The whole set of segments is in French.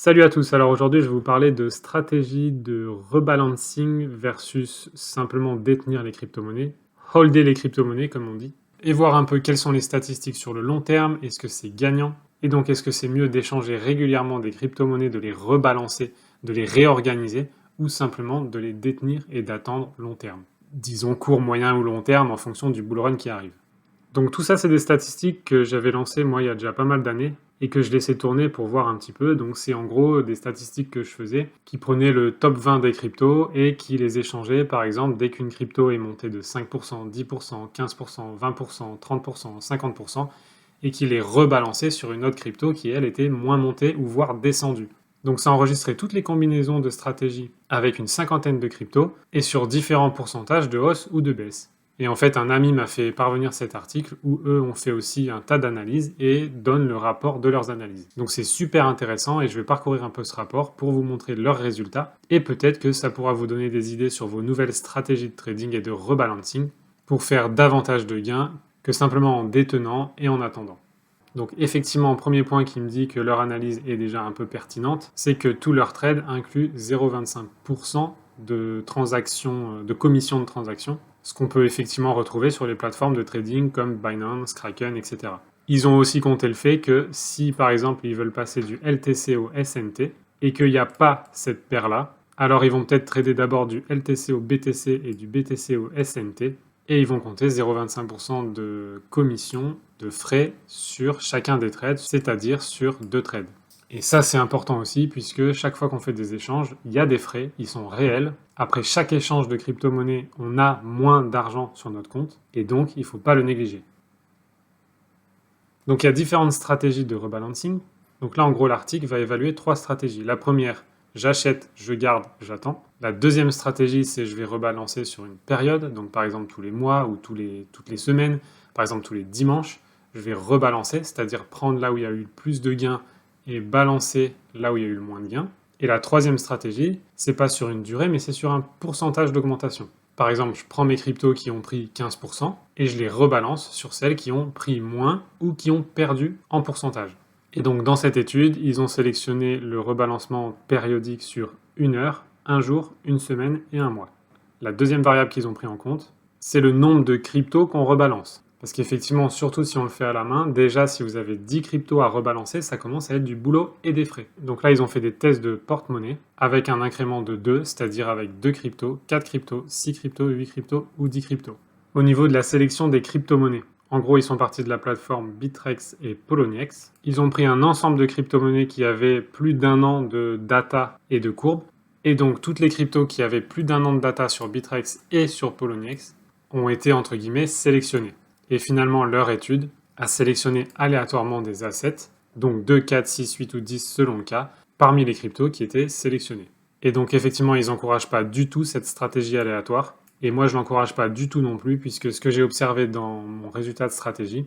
Salut à tous, alors aujourd'hui je vais vous parler de stratégie de rebalancing versus simplement détenir les crypto-monnaies, holder les crypto-monnaies comme on dit, et voir un peu quelles sont les statistiques sur le long terme, est-ce que c'est gagnant, et donc est-ce que c'est mieux d'échanger régulièrement des crypto-monnaies, de les rebalancer, de les réorganiser, ou simplement de les détenir et d'attendre long terme. Disons court, moyen ou long terme en fonction du bull run qui arrive. Donc tout ça, c'est des statistiques que j'avais lancées moi il y a déjà pas mal d'années et que je laissais tourner pour voir un petit peu. Donc c'est en gros des statistiques que je faisais qui prenaient le top 20 des cryptos et qui les échangeaient par exemple dès qu'une crypto est montée de 5%, 10%, 15%, 20%, 30%, 50% et qui les rebalançait sur une autre crypto qui elle était moins montée ou voire descendue. Donc ça enregistrait toutes les combinaisons de stratégies avec une cinquantaine de cryptos et sur différents pourcentages de hausse ou de baisse. Et en fait, un ami m'a fait parvenir cet article où eux ont fait aussi un tas d'analyses et donnent le rapport de leurs analyses. Donc c'est super intéressant et je vais parcourir un peu ce rapport pour vous montrer leurs résultats et peut-être que ça pourra vous donner des idées sur vos nouvelles stratégies de trading et de rebalancing pour faire davantage de gains que simplement en détenant et en attendant. Donc effectivement, premier point qui me dit que leur analyse est déjà un peu pertinente, c'est que tout leur trade inclut 0,25% de transactions, de commission de transaction, ce qu'on peut effectivement retrouver sur les plateformes de trading comme Binance, Kraken, etc. Ils ont aussi compté le fait que si par exemple ils veulent passer du LTC au SNT et qu'il n'y a pas cette paire-là, alors ils vont peut-être trader d'abord du LTC au BTC et du BTC au SNT et ils vont compter 0,25% de commission, de frais sur chacun des trades, c'est-à-dire sur 2 trades. Et ça, c'est important aussi, puisque chaque fois qu'on fait des échanges, il y a des frais, ils sont réels. Après chaque échange de crypto-monnaie, on a moins d'argent sur notre compte, et donc il ne faut pas le négliger. Donc il y a différentes stratégies de rebalancing. Donc là, en gros, l'article va évaluer 3 stratégies. La première, j'achète, je garde, j'attends. La deuxième stratégie, c'est je vais rebalancer sur une période, donc par exemple tous les mois ou toutes les semaines, par exemple tous les dimanches, je vais rebalancer, c'est-à-dire prendre là où il y a eu le plus de gains et balancer là où il y a eu le moins de gains. Et la troisième stratégie, c'est pas sur une durée, mais c'est sur un pourcentage d'augmentation. Par exemple, je prends mes cryptos qui ont pris 15% et je les rebalance sur celles qui ont pris moins ou qui ont perdu en pourcentage. Et donc dans cette étude, ils ont sélectionné le rebalancement périodique sur une heure, un jour, une semaine et un mois. La deuxième variable qu'ils ont pris en compte, c'est le nombre de cryptos qu'on rebalance. Parce qu'effectivement, surtout si on le fait à la main, déjà si vous avez 10 cryptos à rebalancer, ça commence à être du boulot et des frais. Donc là, ils ont fait des tests de porte-monnaie avec un incrément de 2, c'est-à-dire avec 2 cryptos, 4 cryptos, 6 cryptos, 8 cryptos ou 10 cryptos. Au niveau de la sélection des crypto-monnaies, en gros, ils sont partis de la plateforme Bittrex et Poloniex. Ils ont pris un ensemble de crypto-monnaies qui avaient plus d'un an de data et de courbes. Et donc, toutes les cryptos qui avaient plus d'un an de data sur Bittrex et sur Poloniex ont été, entre guillemets, sélectionnées. Et finalement, leur étude a sélectionné aléatoirement des assets, donc 2, 4, 6, 8 ou 10 selon le cas, parmi les cryptos qui étaient sélectionnés. Et donc, effectivement, ils n'encouragent pas du tout cette stratégie aléatoire. Et moi, je ne l'encourage pas du tout non plus, puisque ce que j'ai observé dans mon résultat de stratégie,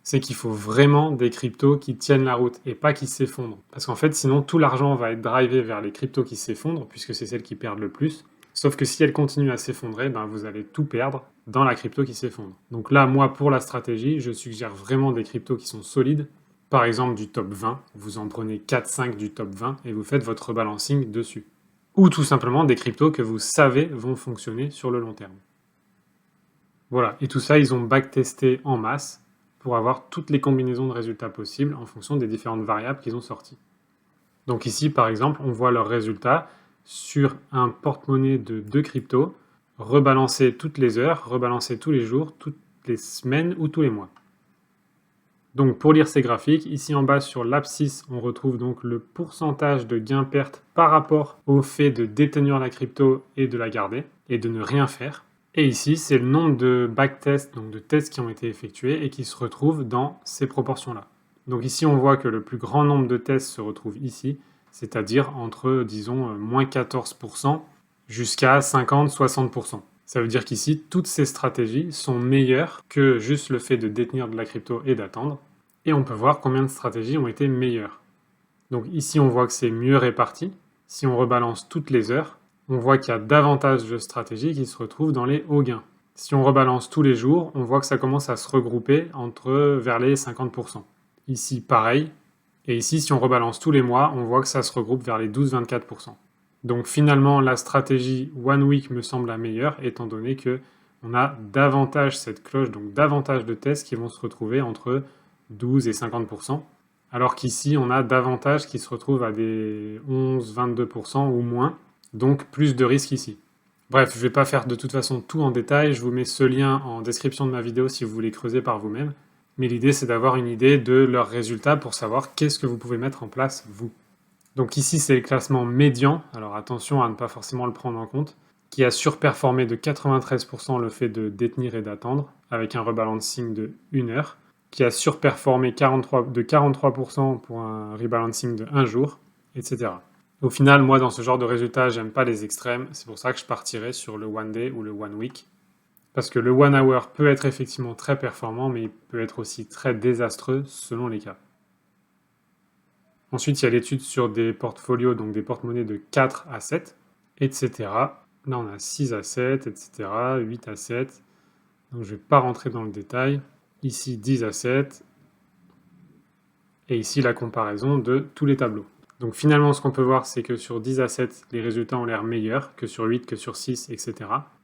c'est qu'il faut vraiment des cryptos qui tiennent la route et pas qui s'effondrent. Parce qu'en fait, sinon, tout l'argent va être drivé vers les cryptos qui s'effondrent, puisque c'est celles qui perdent le plus. Sauf que si elles continuent à s'effondrer, ben vous allez tout perdre dans la crypto qui s'effondre. Donc là, moi, pour la stratégie, je suggère vraiment des cryptos qui sont solides. Par exemple, du top 20, vous en prenez 4-5 du top 20 et vous faites votre rebalancing dessus. Ou tout simplement des cryptos que vous savez vont fonctionner sur le long terme. Voilà, et tout ça, ils ont backtesté en masse pour avoir toutes les combinaisons de résultats possibles en fonction des différentes variables qu'ils ont sorties. Donc ici, par exemple, on voit leurs résultats sur un porte-monnaie de 2 cryptos, rebalancé toutes les heures, rebalancé tous les jours, toutes les semaines ou tous les mois. Donc pour lire ces graphiques, ici en bas sur l'abscisse, on retrouve donc le pourcentage de gain-perte par rapport au fait de détenir la crypto et de la garder et de ne rien faire. Et ici, c'est le nombre de backtests, donc de tests qui ont été effectués et qui se retrouvent dans ces proportions-là. Donc ici, on voit que le plus grand nombre de tests se retrouve ici, c'est-à-dire entre, disons, moins 14% jusqu'à 50-60%. Ça veut dire qu'ici, toutes ces stratégies sont meilleures que juste le fait de détenir de la crypto et d'attendre. Et on peut voir combien de stratégies ont été meilleures. Donc ici, on voit que c'est mieux réparti. Si on rebalance toutes les heures, on voit qu'il y a davantage de stratégies qui se retrouvent dans les hauts gains. Si on rebalance tous les jours, on voit que ça commence à se regrouper vers les 50%. Ici, pareil, Et ici, si on rebalance tous les mois, on voit que ça se regroupe vers les 12-24%. Donc finalement, la stratégie One Week me semble la meilleure, étant donné que on a davantage cette cloche, donc davantage de tests qui vont se retrouver entre 12 et 50%, alors qu'ici, on a davantage qui se retrouvent à des 11-22% ou moins, donc plus de risques ici. Bref, je ne vais pas faire de toute façon tout en détail, je vous mets ce lien en description de ma vidéo si vous voulez creuser par vous-même, mais l'idée c'est d'avoir une idée de leurs résultats pour savoir qu'est-ce que vous pouvez mettre en place vous. Donc ici, c'est le classement médian, alors attention à ne pas forcément le prendre en compte, qui a surperformé de 93% le fait de détenir et d'attendre, avec un rebalancing de 1 heure, qui a surperformé de 43% pour un rebalancing de 1 jour, etc. Au final, moi, dans ce genre de résultats, j'aime pas les extrêmes, c'est pour ça que je partirais sur le one day ou le one week, parce que le one hour peut être effectivement très performant, mais il peut être aussi très désastreux selon les cas. Ensuite, il y a l'étude sur des portfolios, donc des porte-monnaies de 4 à 7, etc. Là, on a 6 à 7, etc., 8 à 7. Donc, je ne vais pas rentrer dans le détail. Ici, 10 à 7. Et ici, la comparaison de tous les tableaux. Donc, finalement, ce qu'on peut voir, c'est que sur 10 à 7, les résultats ont l'air meilleurs que sur 8, que sur 6, etc.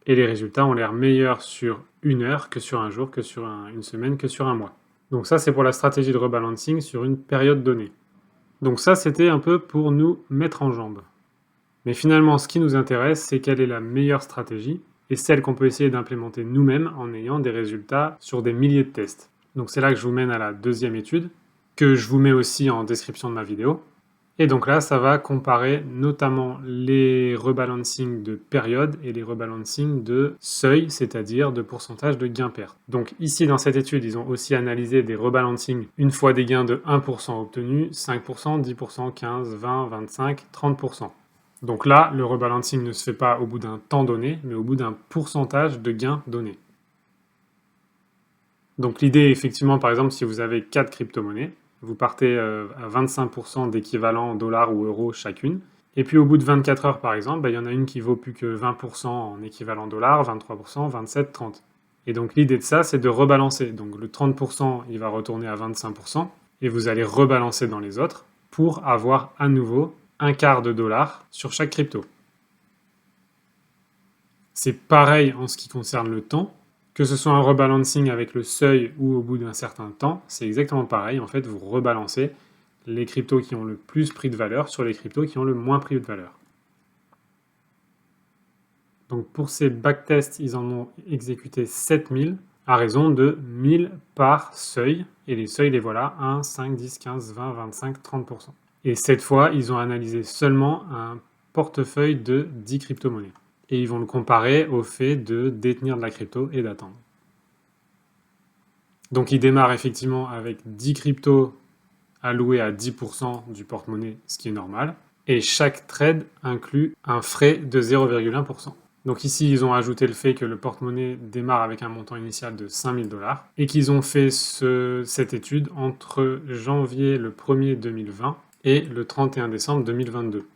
Et les résultats ont l'air meilleurs sur 1 heure que sur un jour, que sur une semaine, que sur un mois. Donc ça, c'est pour la stratégie de rebalancing sur une période donnée. Donc ça, c'était un peu pour nous mettre en jambe. Mais finalement, ce qui nous intéresse, c'est quelle est la meilleure stratégie et celle qu'on peut essayer d'implémenter nous-mêmes en ayant des résultats sur des milliers de tests. Donc c'est là que je vous mène à la deuxième étude, que je vous mets aussi en description de ma vidéo. Et donc là, ça va comparer notamment les rebalancing de période et les rebalancing de seuil, c'est-à-dire de pourcentage de gain-perte. Donc ici, dans cette étude, ils ont aussi analysé des rebalancing une fois des gains de 1% obtenus, 5%, 10%, 15%, 20%, 25%, 30%. Donc là, le rebalancing ne se fait pas au bout d'un temps donné, mais au bout d'un pourcentage de gains donné. Donc l'idée, effectivement, par exemple, si vous avez 4 crypto-monnaies, vous partez à 25% d'équivalent dollars ou euros chacune. Et puis au bout de 24 heures, par exemple, il y en a une qui vaut plus que 20% en équivalent dollars, 23%, 27%, 30%. Et donc l'idée de ça, c'est de rebalancer. Donc le 30%, il va retourner à 25%, et vous allez rebalancer dans les autres pour avoir à nouveau un quart de dollar sur chaque crypto. C'est pareil en ce qui concerne le temps. Que ce soit un rebalancing avec le seuil ou au bout d'un certain temps, c'est exactement pareil. En fait, vous rebalancez les cryptos qui ont le plus pris de valeur sur les cryptos qui ont le moins pris de valeur. Donc pour ces backtests, ils en ont exécuté 7000 à raison de 1000 par seuil. Et les seuils, les voilà, 1, 5, 10, 15, 20, 25, 30%. Et cette fois, ils ont analysé seulement un portefeuille de 10 crypto-monnaies. Et ils vont le comparer au fait de détenir de la crypto et d'attendre. Donc ils démarrent effectivement avec 10 cryptos alloués à 10% du porte-monnaie, ce qui est normal. Et chaque trade inclut un frais de 0,1%. Donc ici, ils ont ajouté le fait que le porte-monnaie démarre avec un montant initial de 5000 dollars et qu'ils ont fait cette étude entre janvier le 1er 2020 et le 31 décembre 2022.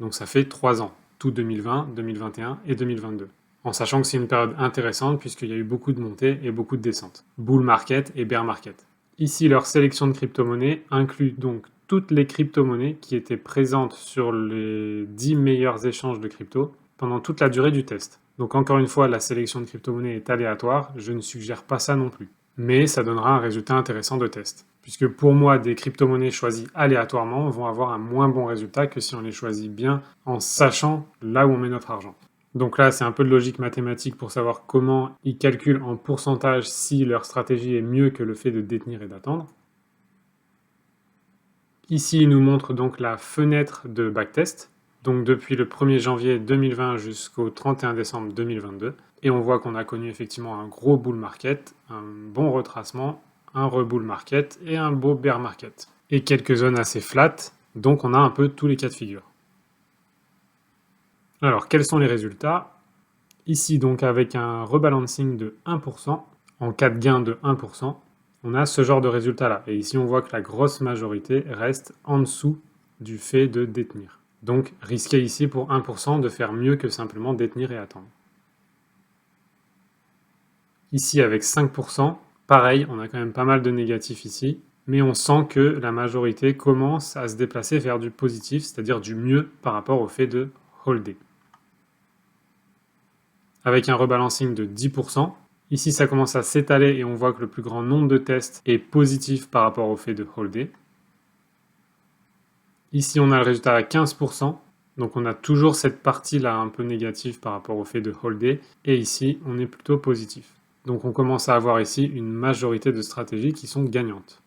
Donc ça fait 3 ans, tout 2020, 2021 et 2022. En sachant que c'est une période intéressante puisqu'il y a eu beaucoup de montées et beaucoup de descentes. Bull market et bear market. Ici, leur sélection de crypto-monnaies inclut donc toutes les crypto-monnaies qui étaient présentes sur les 10 meilleurs échanges de crypto pendant toute la durée du test. Donc encore une fois, la sélection de crypto-monnaies est aléatoire, je ne suggère pas ça non plus. Mais ça donnera un résultat intéressant de test. Puisque pour moi, des crypto-monnaies choisies aléatoirement vont avoir un moins bon résultat que si on les choisit bien en sachant là où on met notre argent. Donc là, c'est un peu de logique mathématique pour savoir comment ils calculent en pourcentage si leur stratégie est mieux que le fait de détenir et d'attendre. Ici, ils nous montrent donc la fenêtre de backtest, donc depuis le 1er janvier 2020 jusqu'au 31 décembre 2022. Et on voit qu'on a connu effectivement un gros bull market, un bon retracement, un rebull market et un beau bear market. Et quelques zones assez flat, donc on a un peu tous les cas de figure. Alors, quels sont les résultats? Ici, donc, avec un rebalancing de 1%, en cas de gain de 1%, on a ce genre de résultat-là. Et ici, on voit que la grosse majorité reste en dessous du fait de détenir. Donc, risqué ici pour 1% de faire mieux que simplement détenir et attendre. Ici, avec 5%, pareil, on a quand même pas mal de négatifs ici, mais on sent que la majorité commence à se déplacer vers du positif, c'est-à-dire du mieux par rapport au fait de holder. Avec un rebalancing de 10%, ici ça commence à s'étaler et on voit que le plus grand nombre de tests est positif par rapport au fait de holder. Ici on a le résultat à 15%, donc on a toujours cette partie-là un peu négative par rapport au fait de holder, et ici on est plutôt positif. Donc on commence à avoir ici une majorité de stratégies qui sont gagnantes.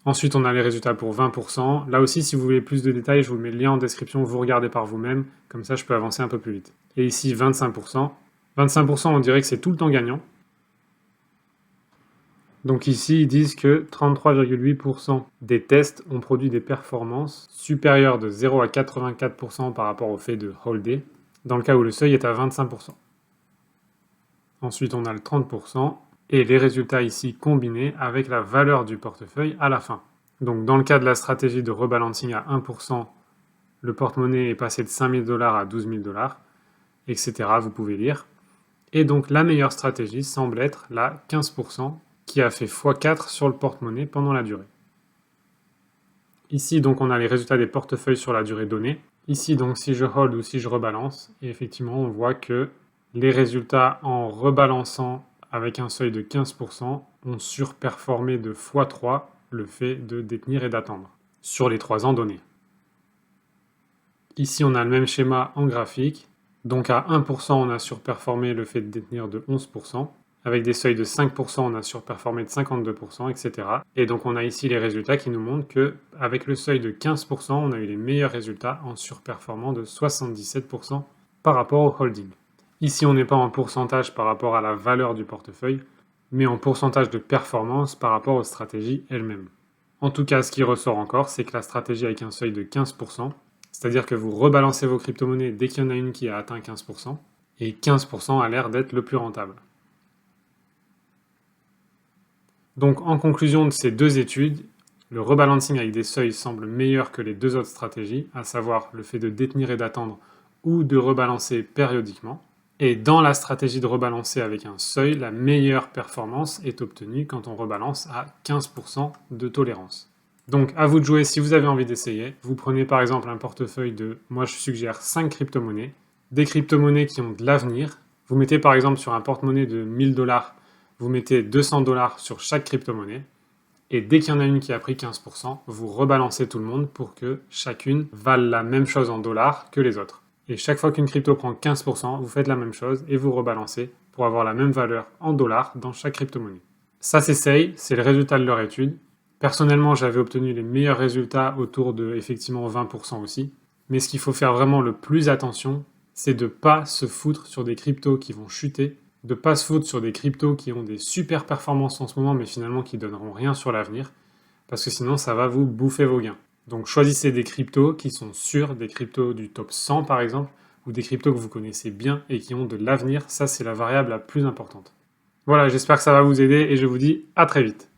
Ensuite, on a les résultats pour 20%. Là aussi, si vous voulez plus de détails, je vous mets le lien en description, vous regardez par vous-même, comme ça je peux avancer un peu plus vite. Et ici, 25%. 25%, on dirait que c'est tout le temps gagnant. Donc ici, ils disent que 33,8% des tests ont produit des performances supérieures de 0 à 84% par rapport au fait de holder, dans le cas où le seuil est à 25%. Ensuite, on a le 30%, et les résultats ici combinés avec la valeur du portefeuille à la fin. Donc dans le cas de la stratégie de rebalancing à 1%, le porte-monnaie est passé de 5 000 $ à 12 000 $, etc. Vous pouvez lire. Et donc la meilleure stratégie semble être la 15% qui a fait x4 sur le porte-monnaie pendant la durée. Ici donc on a les résultats des portefeuilles sur la durée donnée. Ici donc si je hold ou si je rebalance, et effectivement on voit que les résultats en rebalançant avec un seuil de 15% ont surperformé de x3 le fait de détenir et d'attendre sur les 3 ans donnés. Ici, on a le même schéma en graphique. Donc à 1%, on a surperformé le fait de détenir de 11%. Avec des seuils de 5%, on a surperformé de 52%, etc. Et donc on a ici les résultats qui nous montrent qu'avec le seuil de 15%, on a eu les meilleurs résultats en surperformant de 77% par rapport au holding. Ici, on n'est pas en pourcentage par rapport à la valeur du portefeuille, mais en pourcentage de performance par rapport aux stratégies elles-mêmes. En tout cas, ce qui ressort encore, c'est que la stratégie avec un seuil de 15%, c'est-à-dire que vous rebalancez vos crypto-monnaies dès qu'il y en a une qui a atteint 15%, et 15% a l'air d'être le plus rentable. Donc en conclusion de ces deux études, le rebalancing avec des seuils semble meilleur que les deux autres stratégies, à savoir le fait de détenir et d'attendre ou de rebalancer périodiquement. Et dans la stratégie de rebalancer avec un seuil, la meilleure performance est obtenue quand on rebalance à 15% de tolérance. Donc à vous de jouer si vous avez envie d'essayer. Vous prenez par exemple un portefeuille de, moi je suggère 5 crypto-monnaies, des crypto-monnaies qui ont de l'avenir. Vous mettez par exemple sur un porte-monnaie de 1000 $, vous mettez 200 $ sur chaque crypto-monnaie. Et dès qu'il y en a une qui a pris 15%, vous rebalancez tout le monde pour que chacune vale la même chose en dollars que les autres. Et chaque fois qu'une crypto prend 15%, vous faites la même chose et vous rebalancez pour avoir la même valeur en dollars dans chaque crypto-monnaie. Ça s'essaye, c'est le résultat de leur étude. Personnellement, j'avais obtenu les meilleurs résultats autour de effectivement 20% aussi. Mais ce qu'il faut faire vraiment le plus attention, c'est de ne pas se foutre sur des cryptos qui vont chuter, de ne pas se foutre sur des cryptos qui ont des super performances en ce moment mais finalement qui ne donneront rien sur l'avenir, parce que sinon ça va vous bouffer vos gains. Donc choisissez des cryptos qui sont sûrs, des cryptos du top 100 par exemple, ou des cryptos que vous connaissez bien et qui ont de l'avenir. Ça, c'est la variable la plus importante. Voilà, j'espère que ça va vous aider et je vous dis à très vite.